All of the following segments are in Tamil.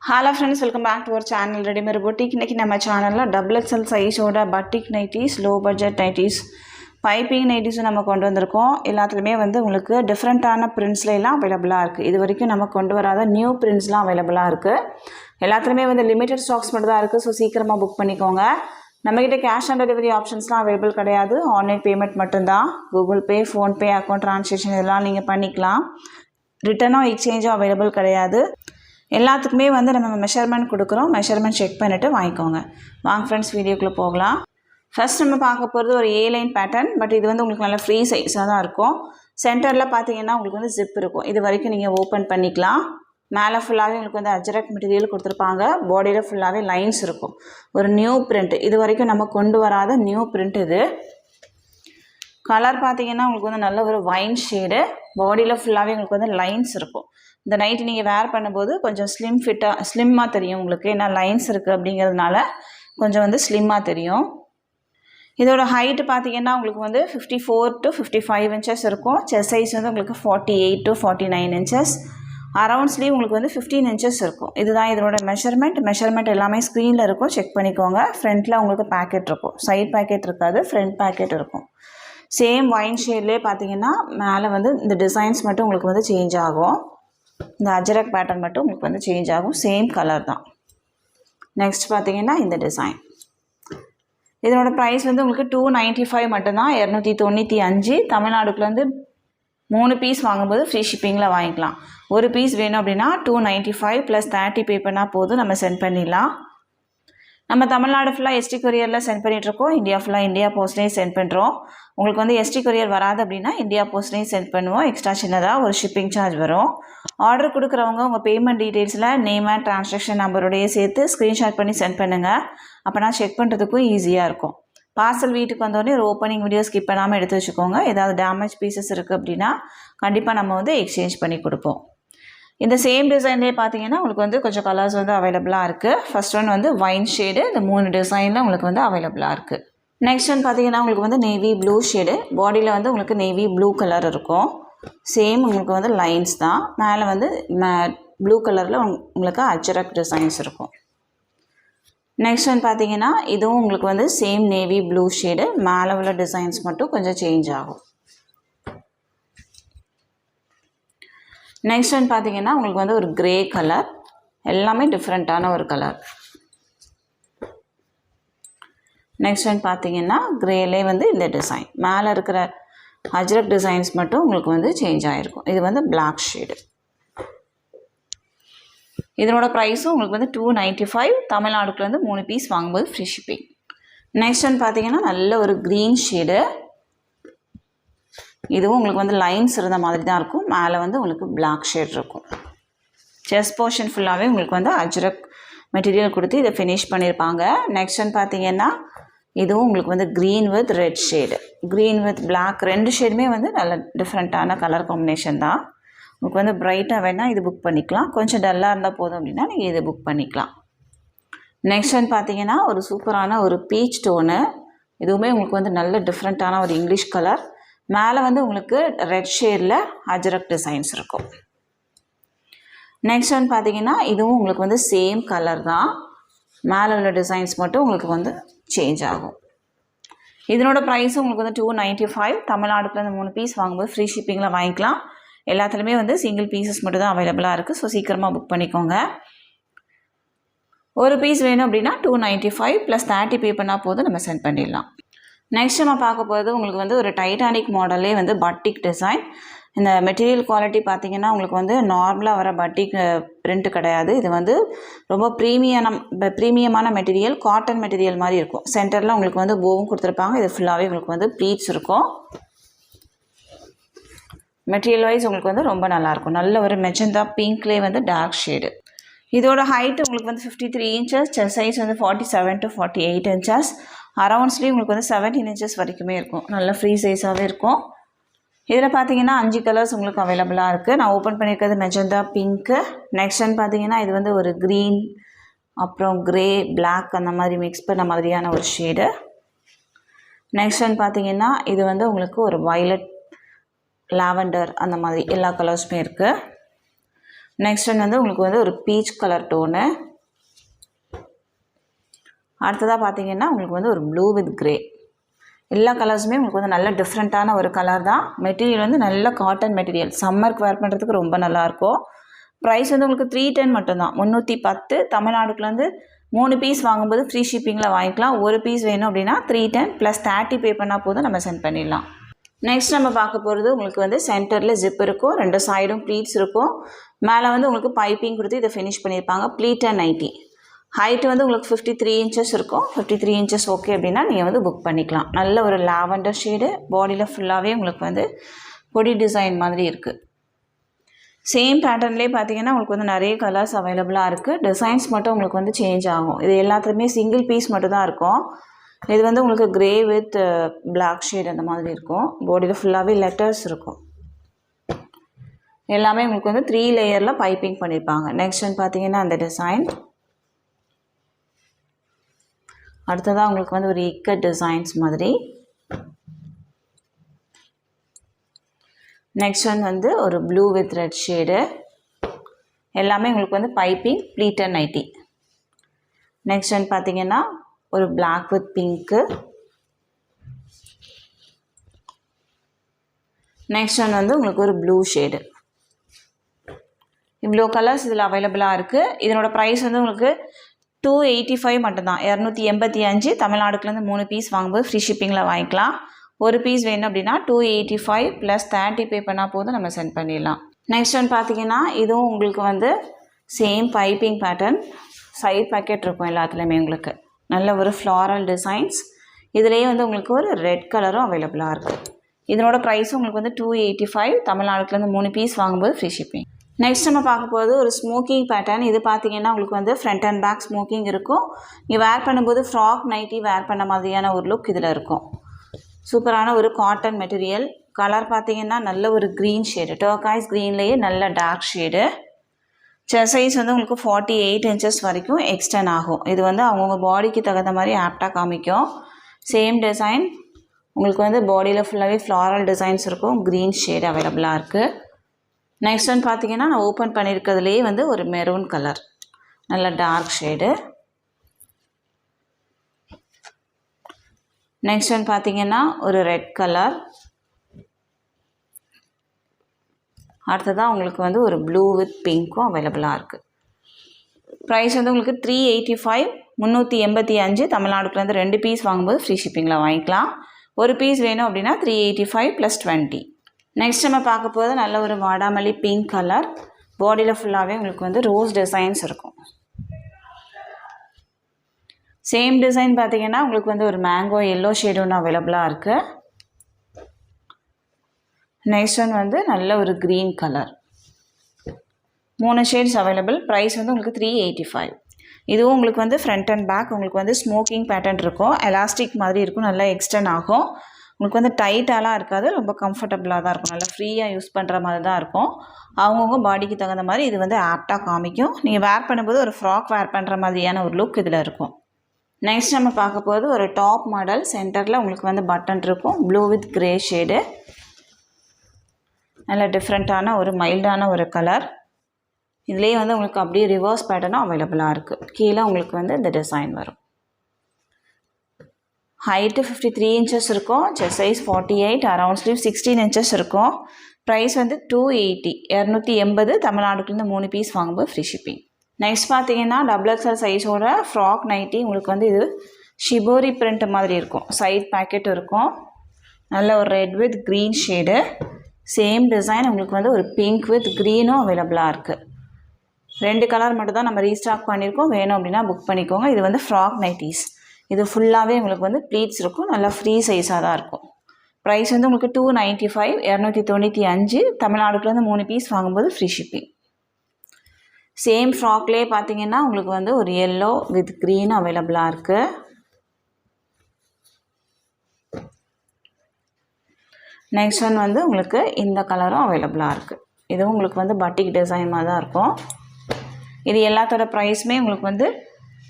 Hello friends, welcome back to our channel Ready-Made Boutique. இன்னைக்கு நம்ம சேனல்ல டபுள் எக்ஸ்எல் சைஸோட batik nighties, low budget nighties, piping nighties நம்ம கொண்டு வந்திருக்கோம். எல்லாத்துலயுமே உங்களுக்கு டிஃபரண்டான பிரிண்ட்ஸ்ல எல்லாம் அவைலபிளா இருக்கு. இது வரைக்கும் நம்ம கொண்டு வராத நியூ பிரிண்ட்ஸ்லாம் அவைலபிளா இருக்கு. எல்லாத்துலயுமே லிமிடெட் ஸ்டாக்ஸ் மட்டும் தான் இருக்கு. ஸோ சீக்கிரமா புக் பண்ணிக்கோங்க. நம்மகிட்ட கேஷ் ஆன் டெலிவரி ஆப்ஷன்ஸ்லாம் அவைலபிள் கிடையாது. ஆன்லைன் பேமெண்ட் மட்டும்தான். Google Pay, PhonePe, account transaction இதெல்லாம் நீங்கள் பண்ணிக்கலாம். ரிட்டனோ எக்ஸ்சேஞ்சோ அவைலபிள் கிடையாது. எல்லாத்துக்குமே நம்ம மெஷர்மெண்ட் கொடுக்குறோம். மெஷர்மெண்ட் செக் பண்ணிவிட்டு வாங்கிக்கோங்க. வாங்க ஃப்ரெண்ட்ஸ், வீடியோக்குள்ளே போகலாம். ஃபர்ஸ்ட் நம்ம பார்க்க போகிறது ஒரு ஏ லைன் பேட்டர்ன். பட் இது உங்களுக்கு நல்லா ஃப்ரீ சைஸாக தான் இருக்கும். சென்டரில் பார்த்தீங்கன்னா உங்களுக்கு ஜிப் இருக்கும். இது வரைக்கும் நீங்கள் ஓப்பன் பண்ணிக்கலாம். மேலே ஃபுல்லாகவே உங்களுக்கு அஜ்ரக் மெட்டீரியல் கொடுத்துருப்பாங்க. பாடியில் ஃபுல்லாகவே லைன்ஸ் இருக்கும். ஒரு நியூ பிரிண்ட், இது வரைக்கும் நம்ம கொண்டு வராத நியூ பிரிண்ட் இது. கலர் பார்த்தீங்கன்னா உங்களுக்கு நல்ல ஒரு வைன் ஷேடு. பாடியில் ஃபுல்லாகவே உங்களுக்கு லைன்ஸ் இருக்கும். இந்த நைட்டு நீங்கள் வேர் பண்ணும்போது கொஞ்சம் ஸ்லிம்மாக தெரியும் உங்களுக்கு. ஏன்னா லைன்ஸ் இருக்குது அப்படிங்கிறதுனால கொஞ்சம் ஸ்லிம்மாக தெரியும். இதோட ஹைட்டு பார்த்தீங்கன்னா உங்களுக்கு 54 to 55 inches இருக்கும். செஸ்ட் சைஸ் உங்களுக்கு 48 to 49 inches. அரவுண்ட் ஸ்லீவ் உங்களுக்கு 15 inches இருக்கும். இதுதான் இதோட மெஷர்மெண்ட் எல்லாமே ஸ்க்ரீனில் இருக்கும். செக் பண்ணிக்கோங்க. ஃப்ரண்ட்டில் உங்களுக்கு பேக்கெட் இருக்கும். சைட் பேக்கெட் இருக்காது, ஃப்ரண்ட் பேக்கெட் இருக்கும். சேம் வைன் ஷேட்லேயே பார்த்தீங்கன்னா மேலே இந்த டிசைன்ஸ் மட்டும் உங்களுக்கு சேஞ்ச் ஆகும். இந்த அஜ்ரக் பேட்டர்ன் மட்டும் உங்களுக்கு சேஞ்ச் ஆகும். சேம் கலர் தான். நெக்ஸ்ட் பார்த்தீங்கன்னா இந்த டிசைன். இதனோட ப்ரைஸ் உங்களுக்கு 295 மட்டும்தான். 295. தமிழ்நாடுக்குள்ளே 3 பீஸ் வாங்கும்போது ஃப்ரீ ஷிப்பிங்கில் வாங்கிக்கலாம். ஒரு பீஸ் வேணும் அப்படின்னா 295 + 30 பே பண்ணால் போதும், நம்ம சென்ட் பண்ணிடலாம். நம்ம தமிழ்நாடு ஃபுல்லாக எஸ்டி கொரியரில் சென்ட் பண்ணிகிட்ருக்கோம். இந்தியா ஃபுல்லாக இந்தியா போஸ்ட்லேயும் சென்ட் பண்ணுறோம். உங்களுக்கு எஸ்டி கொரியர் வராது அப்படின்னா இந்தியா போஸ்ட்லேயும் சென்ட் பண்ணுவோம். எக்ஸ்ட்ரா சின்னதாக ஒரு ஷிப்பிங் சார்ஜ் வரும். ஆர்டர் கொடுக்குறவங்க உங்கள் பேமெண்ட் டீட்டெயில்ஸில் நேம் அண்ட் ட்ரான்சாக்ஷன் நம்பரோடையே சேர்த்து ஸ்க்ரீன்ஷாட் பண்ணி சென்ட் பண்ணுங்கள். அப்போ நான் செக் பண்ணுறதுக்கும் ஈஸியாக இருக்கும். பார்சல் வீட்டுக்கு வந்தோடனே ஒரு ஓப்பனிங் வீடியோ ஸ்கிப் பண்ணாமல் எடுத்து வச்சுக்கோங்க. ஏதாவது டேமேஜ் பீசஸ் இருக்குது அப்படின்னா கண்டிப்பாக நம்ம எக்ஸ்சேஞ்ச் பண்ணி கொடுப்போம். இந்த சேம் டிசைன்லேயே பார்த்தீங்கன்னா உங்களுக்கு கொஞ்சம் கலர்ஸ் அவைலபிளாக இருக்குது. First one wine shade. இந்த 3 டிசைனில் உங்களுக்கு அவைலபிளாக இருக்குது. நெக்ஸ்ட் ஒன் பார்த்தீங்கன்னா உங்களுக்கு நேவி ப்ளூ ஷேடு. பாடியில் உங்களுக்கு நேவி ப்ளூ கலர் இருக்கும். சேம் உங்களுக்கு லைன்ஸ் தான். மேலே ப்ளூ கலரில் உங்களுக்கு அஜ்ரக் டிசைன்ஸ் இருக்கும். நெக்ஸ்ட் ஒன் பார்த்தீங்கன்னா இதுவும் உங்களுக்கு சேம் நேவி ப்ளூ ஷேடு. மேலே உள்ள டிசைன்ஸ் மட்டும் கொஞ்சம் சேஞ்ச் ஆகும். நெக்ஸ்ட் ஒன் பார்த்தீங்கன்னா உங்களுக்கு ஒரு கிரே கலர். எல்லாமே டிஃப்ரெண்ட்டான ஒரு கலர். நெக்ஸ்ட் ஒன் பார்த்தீங்கன்னா கிரேலே இந்த டிசைன். மேலே இருக்கிற அஜ்ரக் டிசைன்ஸ் மட்டும் உங்களுக்கு சேஞ்ச் ஆகிருக்கும். இது பிளாக் ஷேடு. இதனோட ப்ரைஸும் உங்களுக்கு 295. தமிழ்நாடுக்குள்ளேருந்து 3 பீஸ் வாங்கும்போது ஃப்ரீ ஷிப்பிங். நெக்ஸ்ட் ஒன் பார்த்தீங்கன்னா நல்ல ஒரு க்ரீன் ஷேடு. இதுவும் உங்களுக்கு லைன்ஸ் இருந்த மாதிரி தான் இருக்கும். மேலே உங்களுக்கு பிளாக் ஷேட் இருக்கும். செஸ்ட் போர்ஷன் ஃபுல்லாகவே உங்களுக்கு அஜ்ரக் மெட்டீரியல் கொடுத்து இதை ஃபினிஷ் பண்ணியிருப்பாங்க. நெக்ஸ்ட் ஒன் பார்த்தீங்கன்னா இதுவும் உங்களுக்கு green with red shade. Green with black 2 ஷேடுமே நல்ல டிஃப்ரெண்ட்டான கலர் காம்பினேஷன் தான். உங்களுக்கு ப்ரைட்டாக வேணால் இது புக் பண்ணிக்கலாம். கொஞ்சம் டல்லாக இருந்தால் போதும் அப்படின்னா நீங்கள் இதை புக் பண்ணிக்கலாம். நெக்ஸ்ட் ஒன் பார்த்தீங்கன்னா ஒரு சூப்பரான ஒரு பீச் டோனு. இதுவுமே உங்களுக்கு நல்ல டிஃப்ரெண்ட்டான ஒரு இங்கிலீஷ் கலர். மேலே உங்களுக்கு ரெட் ஷேடில் அஜ்ரக் டிசைன்ஸ் இருக்கும். நெக்ஸ்ட் ஒன் பார்த்தீங்கன்னா இதுவும் உங்களுக்கு சேம் கலர் தான். மேலே உள்ள டிசைன்ஸ் மட்டும் உங்களுக்கு சேஞ்ச் ஆகும். இதனோட ப்ரைஸும் உங்களுக்கு 295. தமிழ்நாடுக்குள்ள 3 பீஸ் வாங்கும்போது ஃப்ரீ ஷிப்பிங்கில் வாங்கிக்கலாம். எல்லாத்துலேயுமே சிங்கிள் பீசஸ் மட்டும் தான் அவைலபிளாக இருக்குது. ஸோ சீக்கிரமாக புக் பண்ணிக்கோங்க. ஒரு பீஸ் வேணும் அப்படின்னா 295 + 30 பே பண்ணால் போதும், நம்ம சென்ட் பண்ணிடலாம். நெக்ஸ்ட் நம்ம பார்க்க போகிறது உங்களுக்கு ஒரு டைட்டானிக் மாடலே பட்டிக் டிசைன். இந்த மெட்டீரியல் குவாலிட்டி பார்த்தீங்கன்னா உங்களுக்கு நார்மலாக வர பட்டிக் பிரிண்ட் கிடையாது. இது ரொம்ப ப்ரீமியமான மெட்டீரியல். காட்டன் மெட்டீரியல் மாதிரி இருக்கும். சென்டரில் உங்களுக்கு போவும் கொடுத்துருப்பாங்க. இது ஃபுல்லாகவே உங்களுக்கு ப்ளீட்ஸ் இருக்கும். மெட்டீரியல் வைஸ் உங்களுக்கு ரொம்ப நல்லாயிருக்கும். நல்ல ஒரு மெஜந்தா பிங்க்லேயே டார்க் ஷேடு. இதோட ஹைட்டு உங்களுக்கு 53 inches. Chest size 47 to 48 inches. Around sleeve உங்களுக்கு 17 inches வரைக்குமே இருக்கும். நல்ல ஃப்ரீ சைஸாகவே இருக்கும். இதில் பார்த்தீங்கன்னா 5 கலர்ஸ் உங்களுக்கு அவைலபிளாக இருக்குது. நான் ஓப்பன் பண்ணியிருக்கிறது மெஜந்தா பிங்க்கு. நெக்ஸ்ட் ஒன் பார்த்தீங்கன்னா இது ஒரு க்ரீன், அப்புறம் க்ரே, பிளாக் அந்த மாதிரி மிக்ஸ் பண்ண மாதிரியான ஒரு ஷேடு. நெக்ஸ்ட் ஒன் பார்த்தீங்கன்னா இது உங்களுக்கு ஒரு வயலட், லாவெண்டர் அந்த மாதிரி எல்லா கலர்ஸுமே இருக்குது. நெக்ஸ்ட் ஒன் வந்து உங்களுக்கு வந்து ஒரு பீச் கலர் டோனு. அடுத்ததாக பார்த்தீங்கன்னா உங்களுக்கு வந்து ஒரு ப்ளூ வித் கிரே. எல்லா கலர்ஸுமே உங்களுக்கு வந்து நல்ல டிஃப்ரெண்ட்டான ஒரு கலர் தான். மெட்டீரியல் வந்து நல்ல காட்டன் மெட்டீரியல், சம்மருக்கு வேர் பண்ணுறதுக்கு ரொம்ப நல்லாயிருக்கும். ப்ரைஸ் வந்து உங்களுக்கு 310 மட்டும்தான், 310. தமிழ்நாடுக்குலேருந்து 3 பீஸ் வாங்கும்போது ஃப்ரீ ஷிப்பிங்கில் வாங்கிக்கலாம். ஒரு பீஸ் வேணும் அப்படின்னா 310 ப்ளஸ் 30 பே பண்ணால் போதும், நம்ம சென்ட் பண்ணிடலாம். நெக்ஸ்ட் நம்ம பார்க்க போகிறது உங்களுக்கு வந்து சென்டரில் ஜிப் இருக்கும், 2 சைடும் ப்ளீட்ஸ் இருக்கும். மேலே வந்து உங்களுக்கு பைப்பிங் கொடுத்து இதை ஃபினிஷ் பண்ணியிருப்பாங்க. Pleated nightie. ஹைட்டு வந்து உங்களுக்கு 53 இன்ச்சஸ் இருக்கும். 53 இன்ச்சஸ் ஓகே அப்படின்னா நீங்கள் வந்து புக் பண்ணிக்கலாம். நல்ல ஒரு லாவெண்டர் ஷேடு, பாடியில் ஃபுல்லாகவே உங்களுக்கு வந்து பொடி டிசைன் மாதிரி இருக்குது. சேம் பேட்டர்ன்லேயே பார்த்தீங்கன்னா உங்களுக்கு வந்து நிறைய கலர்ஸ் அவைலபிளாக இருக்குது. டிசைன்ஸ் மட்டும் உங்களுக்கு வந்து சேஞ்ச் ஆகும். இது எல்லாத்துலேயுமே சிங்கிள் பீஸ் மட்டும் தான் இருக்கும். இது வந்து உங்களுக்கு கிரே வித் பிளாக் ஷேட் அந்த மாதிரி இருக்கும். பாடியில் ஃபுல்லாகவே லெட்டர்ஸ் இருக்கும். எல்லாமே உங்களுக்கு வந்து 3 லேயரில் பைப்பிங் பண்ணியிருப்பாங்க. நெக்ஸ்ட் வந்து பார்த்தீங்கன்னா அந்த டிசைன். அடுத்ததாக உங்களுக்கு வந்து ஒரு இக்கட் டிசைன்ஸ் மாதிரி. நெக்ஸ்ட் வந்து ஒரு ப்ளூ வித் ரெட் ஷேடு. எல்லாமே உங்களுக்கு வந்து பைப்பிங் ப்ளீட்டட் நைட்டி. நெக்ஸ்ட் வந்து பார்த்தீங்கன்னா ஒரு black with pink. Next one வந்து உங்களுக்கு ஒரு ப்ளூ ஷேடு. இவ்வளோ கலர்ஸ் இதில் அவைலபிளாக இருக்குது. இதனோட ப்ரைஸ் வந்து உங்களுக்கு 285 மட்டும்தான், 285. தமிழ்நாடுக்குலேருந்து 3 பீஸ் வாங்கும்போது ஃப்ரீ ஷிப்பிங்கில் வாங்கிக்கலாம். ஒரு பீஸ் வேணும் அப்படின்னா 285 ப்ளஸ் 30 பே பண்ணால் போதும், நம்ம சென்ட் பண்ணிடலாம். நெக்ஸ்ட் ஒன் பார்த்தீங்கன்னா இதுவும் உங்களுக்கு வந்து same piping pattern, side pocket இருக்கும் எல்லாத்துலேயுமே. உங்களுக்கு நல்ல ஒரு ஃப்ளாரல் டிசைன்ஸ். இதுலேயே வந்து உங்களுக்கு ஒரு ரெட் கலரும் அவைலபிளாக இருக்குது. இதனோட ப்ரைஸும் உங்களுக்கு வந்து 285. தமிழ்நாடுக்குலேருந்து 3 பீஸ் வாங்கும்போது ஃப்ரீ ஷிப்பிங். நெக்ஸ்ட் நம்ம பார்க்க போகிறது ஒரு ஸ்மோக்கிங் பேட்டர்ன். இது பார்த்தீங்கன்னா உங்களுக்கு வந்து ஃப்ரண்ட் அண்ட் பேக் ஸ்மோக்கிங் இருக்கும். நீங்கள் வேர் பண்ணும்போது ஃப்ராக் நைட்டி வேர் பண்ண மாதிரியான ஒரு லுக் இதில் இருக்கும். சூப்பரான ஒரு காட்டன் மெட்டீரியல். கலர் பார்த்தீங்கன்னா நல்ல ஒரு க்ரீன் ஷேடு, டர்காய்ஸ் க்ரீன்லேயே நல்ல டார்க் ஷேடு. சைஸ் வந்து உங்களுக்கு 48 இன்ச்சஸ் வரைக்கும் எக்ஸ்டெண்ட் ஆகும். இது வந்து அவங்கவுங்க பாடிக்கு தகுந்த மாதிரி ஆப்டாக காமிக்கும். சேம் டிசைன் உங்களுக்கு வந்து பாடியில் ஃபுல்லாகவே ஃப்ளாரல் டிசைன்ஸ் இருக்கும். க்ரீன் ஷேடு அவைலபிளாக இருக்குது. நெக்ஸ்ட் ஒன் பார்த்தீங்கன்னா நான் ஓப்பன் பண்ணியிருக்கிறதுலேயே வந்து ஒரு மெரூன் கலர், நல்ல டார்க் ஷேடு. நெக்ஸ்ட் ஒன் பார்த்தீங்கன்னா ஒரு ரெட் கலர். அடுத்ததாக உங்களுக்கு வந்து ஒரு ப்ளூ வித் பிங்க்கும் அவைலபிளாக இருக்குது. ப்ரைஸ் வந்து உங்களுக்கு 385, 385. தமிழ்நாடுக்குலேருந்து 2 பீஸ் வாங்கும்போது ஃப்ரீ ஷிப்பிங்கில் வாங்கிக்கலாம். ஒரு பீஸ் வேணும் அப்படின்னா 385 ப்ளஸ் 20. நெக்ஸ்ட் நம்ம பார்க்க போகிறது நல்ல ஒரு வாடாமல்லி பிங்க் கலர். பாடியில் ஃபுல்லாகவே உங்களுக்கு வந்து ரோஸ் டிசைன்ஸ் இருக்கும். சேம் டிசைன் பார்த்தீங்கன்னா உங்களுக்கு வந்து ஒரு மேங்கோ எல்லோ ஷேடு ஒன்று அவைலபிளாக இருக்குது. நெக்ஸ்ட் ஒன் வந்து நல்ல ஒரு green colour. 3 shades available. Price வந்து உங்களுக்கு 385. இதுவும் உங்களுக்கு வந்து ஃப்ரண்ட் அண்ட் பேக் உங்களுக்கு வந்து ஸ்மோக்கிங் பேட்டர்ன் இருக்கும். எலாஸ்டிக் மாதிரி இருக்கும், நல்லா எக்ஸ்டெண்ட் ஆகும். உங்களுக்கு வந்து டைட்டாலாம் இருக்காது, ரொம்ப கம்ஃபர்டபுளாக தான் இருக்கும். நல்லா ஃப்ரீயாக யூஸ் பண்ணுற மாதிரி தான் இருக்கும். அவங்கவுங்க பாடிக்கு தகுந்த மாதிரி இது வந்து ஆப்டாக காமிக்கும். நீங்கள் வேர் பண்ணும்போது ஒரு ஃப்ராக் வேர் பண்ணுற மாதிரியான ஒரு லுக் இதில் இருக்கும். நெக்ஸ்ட் நம்ம பார்க்க போகிறது ஒரு டாப் மாடல். சென்டரில் உங்களுக்கு வந்து பட்டன் இருக்கும், ப்ளூ வித் கிரே ஷேடு. நல்ல டிஃப்ரெண்ட்டான ஒரு மைல்டான ஒரு கலர். இதுலேயே வந்து உங்களுக்கு அப்படியே ரிவர்ஸ் பேட்டர்னும் அவைலபிளாக இருக்குது. கீழே உங்களுக்கு வந்து இந்த டிசைன் வரும். ஹைட்டு 53 இன்ச்சஸ் இருக்கும். Chest size 48, around sleeve 16 inches இருக்கும். ப்ரைஸ் வந்து 280, 280. தமிழ்நாடுக்குலேருந்து 3 பீஸ் வாங்கும்போது ஃப்ரீ ஷிப்பிங். நெக்ஸ்ட் பார்த்தீங்கன்னா XXL சைஸோட ஃப்ராக் நைட்டி. உங்களுக்கு வந்து இது ஷிபோரி பிரிண்ட் மாதிரி இருக்கும். சைட் பேக்கெட் இருக்கும். நல்ல ஒரு red with green shade. Same design உங்களுக்கு வந்து ஒரு பிங்க் வித் க்ரீனும் அவைலபிளாக இருக்குது. 2 கலர் மட்டும் தான் நம்ம ரீஸ்டாக் பண்ணியிருக்கோம். வேணும் அப்படின்னா புக் பண்ணிக்கோங்க. இது வந்து ஃப்ராக் நைட்டிஸ். இது ஃபுல்லாகவே உங்களுக்கு வந்து ப்ளீட்ஸ் இருக்கும். நல்லா ஃப்ரீ சைஸாக தான் இருக்கும். ப்ரைஸ் வந்து உங்களுக்கு 295, 295. தமிழ்நாடுக்குலேருந்து 3 பீஸ் வாங்கும்போது ஃப்ரீ ஷிப்பிங். சேம் ஃப்ராக்லேயே பார்த்தீங்கன்னா உங்களுக்கு வந்து ஒரு எல்லோ வித் க்ரீன் அவைலபிளாக இருக்குது. நெக்ஸ்ட் ஒன் வந்து உங்களுக்கு இந்த கலரும் அவைலபிளாக இருக்குது. இதுவும் உங்களுக்கு வந்து பட்டிக் டிசைன் மாதிரி தான் இருக்கும். இது எல்லாத்தோட ப்ரைஸுமே உங்களுக்கு வந்து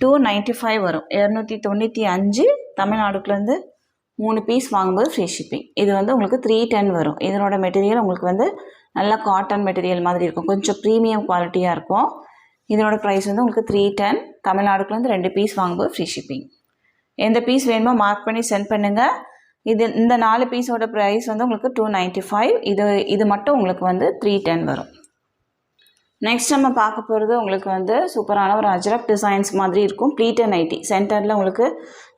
295 வரும். 295. தமிழ்நாடுக்குலேருந்து 3 பீஸ் வாங்கும்போது ஃப்ரீ ஷிப்பிங். இது வந்து உங்களுக்கு 310 வரும். இதனோட மெட்டீரியல் உங்களுக்கு வந்து நல்லா காட்டன் மெட்டீரியல் மாதிரி இருக்கும், கொஞ்சம் ப்ரீமியம் குவாலிட்டியாக இருக்கும். இதனோட ப்ரைஸ் வந்து உங்களுக்கு 310. தமிழ்நாடுக்குலேருந்து 2 பீஸ் வாங்கும்போது ஃப்ரீ ஷிப்பிங். எந்த பீஸ் வேணுமோ மார்க் பண்ணி சென்ட் பண்ணுங்கள். இந்த 4 பீஸோட ப்ரைஸ் வந்து உங்களுக்கு 295. இது மட்டும் உங்களுக்கு வந்து 310 வரும். நெக்ஸ்ட் நம்ம பார்க்க போகிறது உங்களுக்கு வந்து சூப்பரான ஒரு அஜ்ரக் டிசைன்ஸ் மாதிரி இருக்கும். ப்ளீட்டட் நைட்டி, சென்டரில் உங்களுக்கு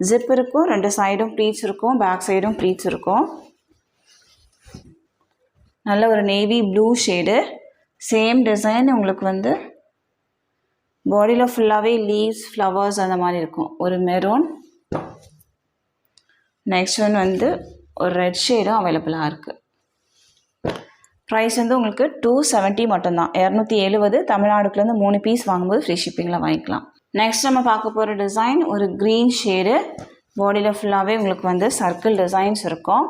ஜிப் இருக்கும், 2 சைடும் ப்ளீட்ஸ் இருக்கும், பேக் சைடும் ப்ளீட்ஸ் இருக்கும். நல்ல ஒரு navy blue shade, same design உங்களுக்கு வந்து பாடியில் ஃபுல்லாகவே லீவ்ஸ் ஃப்ளவர்ஸ் அந்த மாதிரி இருக்கும். ஒரு மெரூன், நெக்ஸ்ட் ஒன் வந்து ஒரு ரெட் ஷேடும் அவைலபிளாக இருக்குது. ப்ரைஸ் வந்து உங்களுக்கு 270 மட்டும்தான், 270. தமிழ்நாடுக்குலேருந்து 3 பீஸ் வாங்கும்போது ஃப்ரீ ஷிப்பிங்கில் வாங்கிக்கலாம். நெக்ஸ்ட் நம்ம பார்க்க போகிற டிசைன் ஒரு க்ரீன் ஷேடு, பாடியில் ஃபுல்லாகவே உங்களுக்கு வந்து சர்க்கிள் டிசைன்ஸ் இருக்கும்.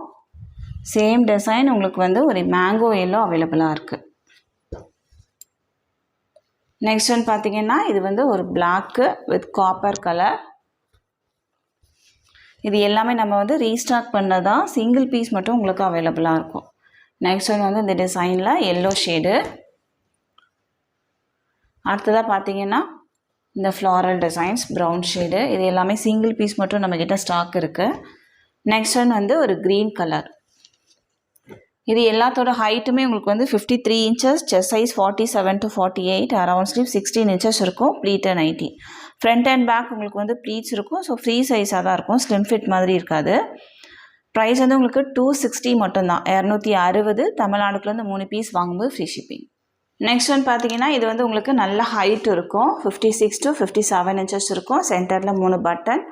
சேம் டிசைன் உங்களுக்கு வந்து ஒரு மேங்கோ எல்லோ அவைலபிளாக இருக்குது. நெக்ஸ்ட் ஒன் பார்த்திங்கன்னா இது வந்து ஒரு பிளாக்கு வித் காப்பர் கலர். இது எல்லாமே நம்ம வந்து ரீஸ்டாக் பண்ணதான், சிங்கிள் பீஸ் மட்டும் உங்களுக்கு அவைலபிளாக இருக்கும். நெக்ஸ்ட் ஒன் வந்து இந்த டிசைனில் எல்லோ ஷேடு. அடுத்ததாக பார்த்தீங்கன்னா இந்த ஃப்ளாரல் டிசைன்ஸ் ப்ரௌன் ஷேடு. இது எல்லாமே சிங்கிள் பீஸ் மட்டும் நம்மக்கிட்ட ஸ்டாக் இருக்குது. நெக்ஸ்ட் ஒன் வந்து ஒரு க்ரீன் கலர். இது எல்லாத்தோட ஹைட்டுமே உங்களுக்கு வந்து 53 inches, chest size 47 to 48, around sleeve 16 inches இருக்கும். Pleated nighty, front and back உங்களுக்கு வந்து ப்ளீட்ஸ் இருக்கும். ஸோ ஃப்ரீ சைஸாக தான் இருக்கும், ஸ்லிம் ஃபிட் மாதிரி இருக்காது. ப்ரைஸ் வந்து உங்களுக்கு 260 மட்டும்தான், 260. தமிழ்நாடுக்குலேருந்து 3 பீஸ் வாங்கும்போது ஃப்ரீ ஷிப்பிங். நெக்ஸ்ட் ஒன் பார்த்தீங்கன்னா இது வந்து உங்களுக்கு நல்ல ஹைட் இருக்கும், 56 to 57 inches இருக்கும். சென்டரில் 3 பட்டன்,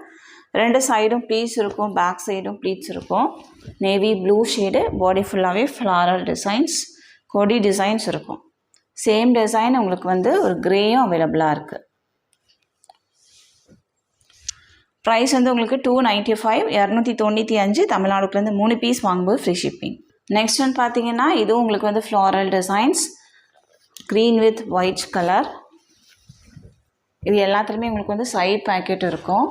2 சைடும் ப்ளீட்ஸ் இருக்கும், பேக் சைடும் ப்ளீட்ஸ் இருக்கும். நேவி ப்ளூ ஷேடு, பாடி ஃபுல்லாகவே ஃப்ளாரல் டிசைன்ஸ், கொடி டிசைன்ஸ் இருக்கும். சேம் டிசைன் உங்களுக்கு வந்து ஒரு க்ரேயும் அவைலபிளாக இருக்குது. ப்ரைஸ் வந்து உங்களுக்கு 295, 295. தமிழ்நாடுக்குலேருந்து 3 பீஸ் வாங்கும்போது ஃப்ரீ ஷிப்பிங். நெக்ஸ்ட் ஒன் பார்த்தீங்கன்னா இதுவும் உங்களுக்கு வந்து floral designs, green with white colour. இது எல்லாத்துலேயுமே உங்களுக்கு வந்து சைட் பேக்கெட் இருக்கும்.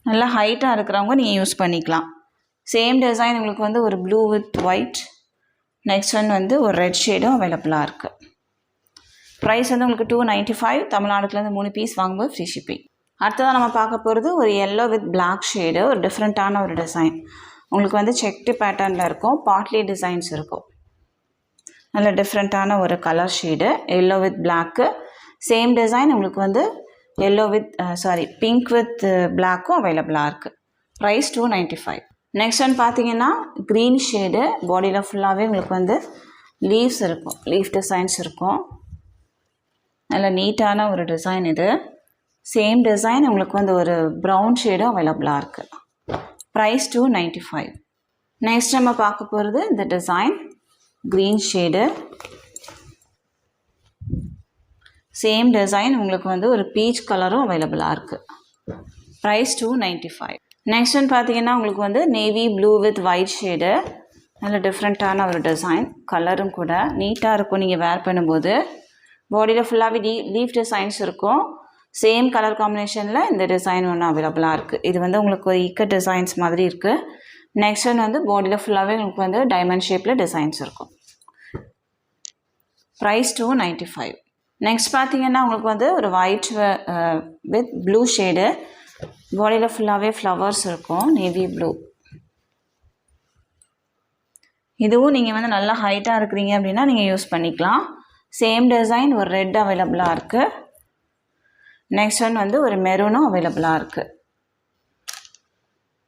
நல்லா ஹைட்டாக இருக்கிறவங்க நீங்கள் யூஸ் பண்ணிக்கலாம். சேம் டிசைன் உங்களுக்கு வந்து ஒரு blue with white. Next one வந்து ஒரு ரெட் ஷேடும் அவைலபிளாக இருக்குது. ப்ரைஸ் வந்து உங்களுக்கு 295. தமிழ்நாடுக்குலேருந்து 3 பீஸ் வாங்கும்போது ஃப்ரீ ஷிப்பிங். அடுத்ததாக நம்ம பார்க்க போகிறது ஒரு எல்லோ வித் பிளாக் ஷேடு, ஒரு டிஃப்ரெண்ட்டான ஒரு டிசைன். உங்களுக்கு வந்து செக்டு பேட்டர்னில் இருக்கும், பாட்லி டிசைன்ஸ் இருக்கும். நல்ல டிஃப்ரெண்ட்டான ஒரு colour shade, yellow with block. Same design உங்களுக்கு வந்து எல்லோ வித் பிங்க் வித் பிளாக்கும் அவைலபிளாக இருக்குது. ப்ரைஸ் 295. நெக்ஸ்ட் ஒன் பார்த்தீங்கன்னா க்ரீன் ஷேடு, பாடியில் ஃபுல்லாகவே உங்களுக்கு வந்து லீவ்ஸ் இருக்கும், லீஃப் டிசைன்ஸ் இருக்கும். நல்ல நீட்டான ஒரு டிசைன் இது. சேம் டிசைன் உங்களுக்கு வந்து ஒரு ப்ரௌன் ஷேடும் அவைலபிளாக இருக்குது. ப்ரைஸ் 295. நெக்ஸ்ட் நம்ம பார்க்க போகிறது இந்த design green shade. Same design உங்களுக்கு வந்து ஒரு பீச் கலரும் அவைலபிளாக இருக்குது. ப்ரைஸ் 295. நெக்ஸ்ட் ஒன் பார்த்தீங்கன்னா உங்களுக்கு வந்து navy blue with white shade. நல்ல டிஃப்ரெண்ட்டான ஒரு டிசைன், கலரும் கூட நீட்டாக இருக்கும் நீங்கள் வேர் பண்ணும்போது. பாடியில் ஃபுல்லாகவே லீஃப் டிசைன்ஸ் இருக்கும். சேம் கலர் காம்பினேஷனில் இந்த டிசைன் ஒன்று அவைலபிளாக இருக்குது. இது வந்து உங்களுக்கு ஒரு இக்கட் டிசைன்ஸ் மாதிரி இருக்குது. நெக்ஸ்ட் ஒன் வந்து பாடியில் ஃபுல்லாகவே உங்களுக்கு வந்து டைமண்ட் ஷேப்பில் டிசைன்ஸ் இருக்கும். ப்ரைஸ் 295. நெக்ஸ்ட் பார்த்தீங்கன்னா உங்களுக்கு வந்து ஒரு ஒயிட் வித் ப்ளூ ஷேடு, பாடியில் ஃபுல்லாகவே ஃப்ளவர்ஸ் இருக்கும், நேவி ப்ளூ. இதுவும் நீங்கள் வந்து நல்லா ஹைட்டாக இருக்கிறீங்க அப்படின்னா நீங்கள் யூஸ் பண்ணிக்கலாம். சேம் டிசைன் ஒரு ரெட் அவைலபிளாக இருக்குது. நெக்ஸ்ட் ஒன் வந்து ஒரு மெரூனும் அவைலபிளாக இருக்குது.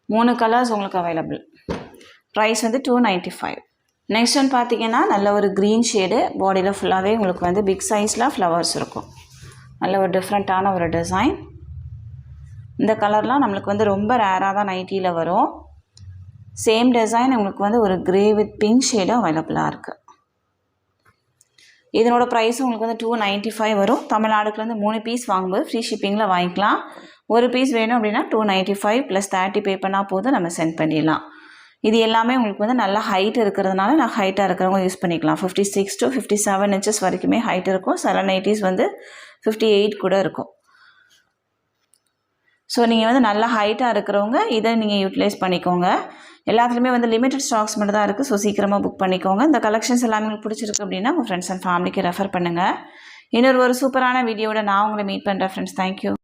3 கலர்ஸ் உங்களுக்கு அவைலபிள். ப்ரைஸ் வந்து 295. நெக்ஸ்ட் ஒன் பார்த்தீங்கன்னா நல்ல ஒரு க்ரீன் ஷேடு, பாடியில் ஃபுல்லாகவே உங்களுக்கு வந்து பிக் சைஸில் ஃப்ளவர்ஸ் இருக்கும். நல்ல ஒரு டிஃப்ரெண்ட்டான ஒரு டிசைன். இந்த கலர்லாம் நம்மளுக்கு வந்து ரொம்ப ரேராக தான் நைட்டியில் வரும். சேம் டிசைன் உங்களுக்கு வந்து ஒரு க்ரே வித் பிங்க் ஷேடும் அவைலபிளாக இருக்குது. இதனோட ப்ரைஸும் உங்களுக்கு வந்து 295 வரும். தமிழ்நாடுக்குலேருந்து 3 பீஸ் வாங்கும்போது ஃப்ரீ ஷிப்பிங்கில் வாங்கிக்கலாம். ஒரு பீஸ் வேணும் அப்படின்னா 295 + 30 பே பண்ணால் போதும், நம்ம சென்ட் பண்ணிடலாம். இது எல்லாமே உங்களுக்கு வந்து நல்ல ஹைட் இருக்கிறதுனால நான் ஹைட்டாக இருக்கிறவங்க யூஸ் பண்ணிக்கலாம். 56 to 57 inches வரைக்குமே ஹைட் இருக்கும். சில நைட்டிஸ் வந்து 58 கூட இருக்கும். ஸோ நீங்கள் வந்து நல்ல ஹைட்டாக இருக்கிறவங்க இதை நீங்கள் யூட்டிலைஸ் பண்ணிக்கோங்க. எல்லாத்துலேயுமே வந்து லிமிட்டட் ஸ்டாக்ஸ் மட்டும் தான் இருக்குது. ஸோ சீக்கிரமாக புக் பண்ணிக்கோங்க. இந்த கலெக்ஷன்ஸ் எல்லாமே உங்களுக்கு பிடிச்சிருக்கு அப்படின்னா உங்கள் ஃப்ரெண்ட்ஸ் அண்ட் ஃபேமிலிக்கு ரெஃபர் பண்ணுங்கள். இன்னொரு சூப்பரான வீடியோவோட நான் உங்களை மீட் பண்ணுறேன் ஃப்ரெண்ட்ஸ். தேங்க்யூ.